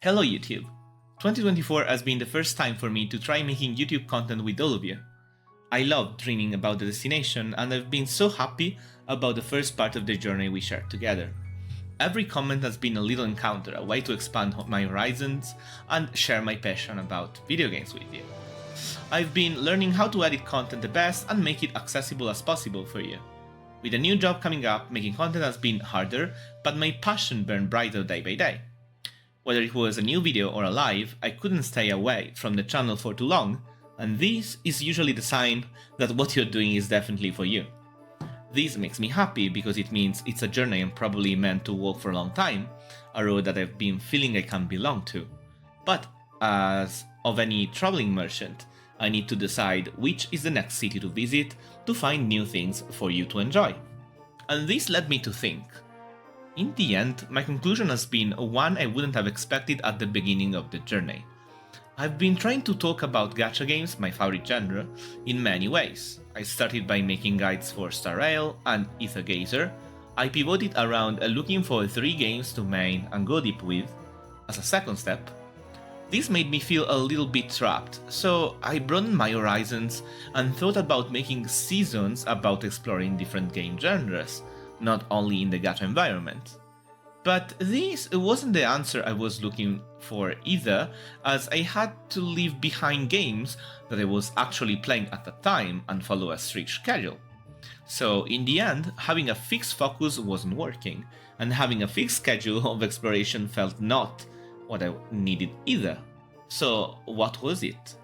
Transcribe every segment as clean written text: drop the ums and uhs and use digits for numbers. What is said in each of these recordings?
Hello YouTube! 2024 has been the first time for me to try making YouTube content with all of you. I love dreaming about the destination and I've been so happy about the first part of the journey we shared together. Every comment has been a little encounter, a way to expand my horizons and share my passion about video games with you. I've been learning how to edit content the best and make it accessible as possible for you. With a new job coming up, making content has been harder, but my passion burned brighter day by day. Whether it was a new video or a live, I couldn't stay away from the channel for too long, and this is usually the sign that what you're doing is definitely for you. This makes me happy because it means it's a journey I'm probably meant to walk for a long time, a road that I've been feeling I can't belong to. But as of any traveling merchant, I need to decide which is the next city to visit to find new things for you to enjoy. And this led me to think. In the end, my conclusion has been one I wouldn't have expected at the beginning of the journey. I've been trying to talk about gacha games, my favorite genre, in many ways. I started by making guides for Star Rail and Ethergazer. I pivoted around looking for 3 games to main and go deep with. As a second step, this made me feel a little bit trapped, so I broadened my horizons and thought about making seasons about exploring different game genres, not only in the gacha environment. But this wasn't the answer I was looking for either, as I had to leave behind games that I was actually playing at the time and follow a strict schedule. So in the end, having a fixed focus wasn't working, and having a fixed schedule of exploration felt not what I needed either. So what was it?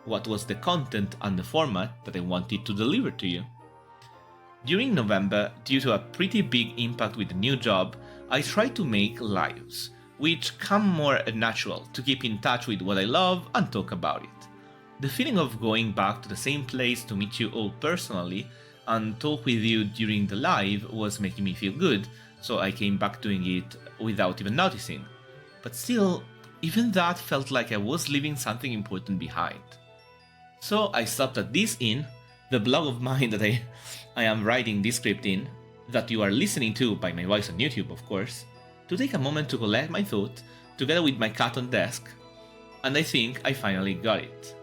What was the content and the format that I wanted to deliver to you? During November, due to a pretty big impact with the new job, I tried to make lives, which come more natural to keep in touch with what I love and talk about it. The feeling of going back to the same place to meet you all personally and talk with you during the live was making me feel good, so I came back doing it without even noticing. But still, even that felt like I was leaving something important behind. So I stopped at this inn, the blog of mine that I am writing this script in, that you are listening to by my voice on YouTube of course, to take a moment to collect my thought together with my cat on desk, and I think I finally got it.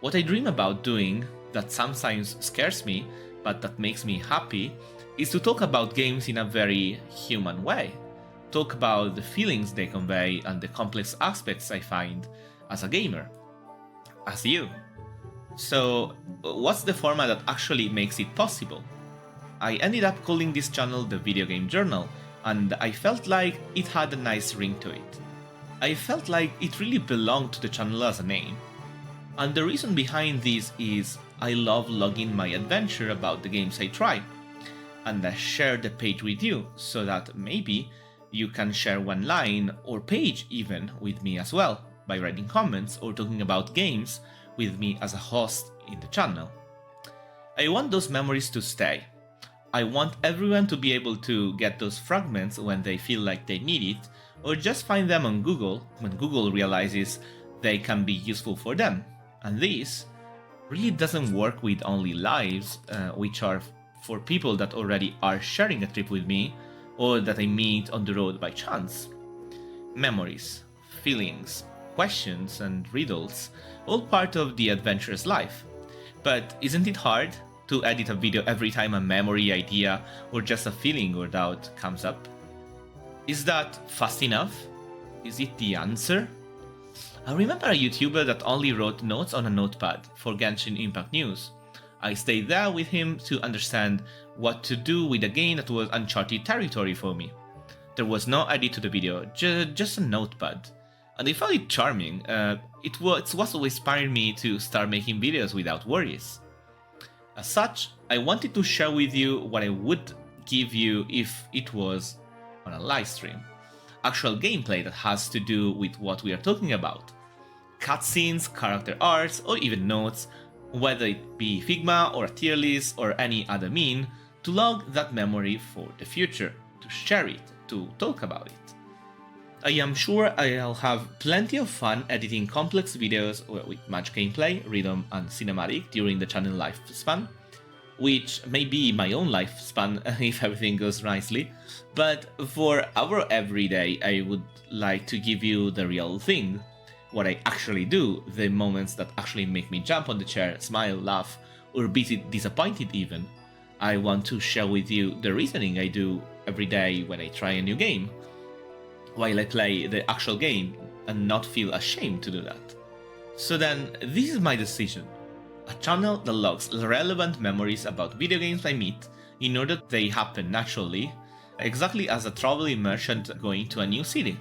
What I dream about doing, that sometimes scares me, but that makes me happy, is to talk about games in a very human way. Talk about the feelings they convey and the complex aspects I find as a gamer. As you. So, what's the format that actually makes it possible? I ended up calling this channel the Videogame Journal, and I felt like it had a nice ring to it. I felt like it really belonged to the channel as a name. And the reason behind this is I love logging my adventure about the games I try, and I share the page with you so that maybe you can share one line or page even with me as well, by writing comments or talking about games with me as a host in the channel. I want those memories to stay. I want everyone to be able to get those fragments when they feel like they need it, or just find them on Google when Google realizes they can be useful for them. And this really doesn't work with only lives, which are for people that already are sharing a trip with me, or that I meet on the road by chance. Memories, feelings, questions and riddles, all part of the adventurous life. But isn't it hard to edit a video every time a memory, idea, or just a feeling or doubt comes up? Is that fast enough? Is it the answer? I remember a YouTuber that only wrote notes on a notepad for Genshin Impact news. I stayed there with him to understand what to do with a game that was uncharted territory for me. There was no edit to the video, just a notepad. And I found it charming. It was what inspired me to start making videos without worries. As such, I wanted to share with you what I would give you if it was on a live stream. Actual gameplay that has to do with what we are talking about. Cutscenes, character arts, or even notes, whether it be Figma or a tier list or any other mean, to log that memory for the future, to share it, to talk about it. I am sure I'll have plenty of fun editing complex videos with much gameplay, rhythm and cinematic during the channel lifespan. which may be my own lifespan if everything goes nicely, but for our everyday, I would like to give you the real thing. What I actually do, the moments that actually make me jump on the chair, smile, laugh, or be disappointed even. I want to share with you the reasoning I do every day when I try a new game, while I play the actual game, and not feel ashamed to do that. So then, this is my decision. A channel that logs relevant memories about video games I meet in order that they happen naturally, exactly as a traveling merchant going to a new city.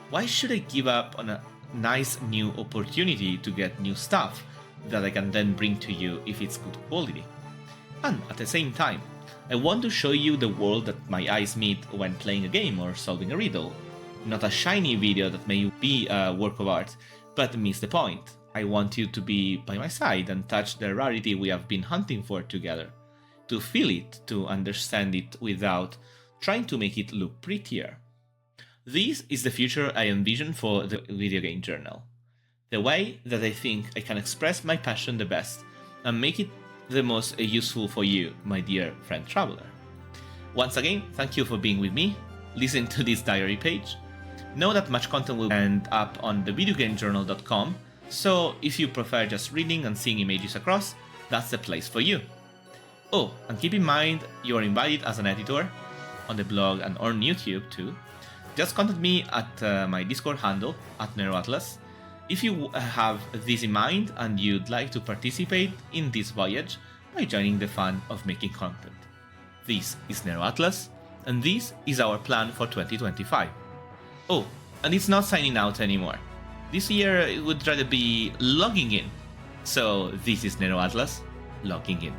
Why should I give up on a nice new opportunity to get new stuff that I can then bring to you if it's good quality? And at the same time, I want to show you the world that my eyes meet when playing a game or solving a riddle. Not a shiny video that may be a work of art, but miss the point. I want you to be by my side and touch the rarity we have been hunting for together. To feel it, to understand it without trying to make it look prettier. This is the future I envision for the video game journal. The way that I think I can express my passion the best and make it the most useful for you, my dear friend traveler. Once again, thank you for being with me. Listen to this diary page. Know that much content will end up on the videogamejournal.com, so if you prefer just reading and seeing images across, that's the place for you. Oh, and keep in mind you are invited as an editor on the blog and on YouTube too. Just contact me at my Discord handle at Nero Atlas if you have this in mind and you'd like to participate in this voyage by joining the fun of making content. This is Nero Atlas, and this is our plan for 2025. Oh, and it's not signing out anymore. This year it would rather be logging in. So this is Nero Atlas, logging in.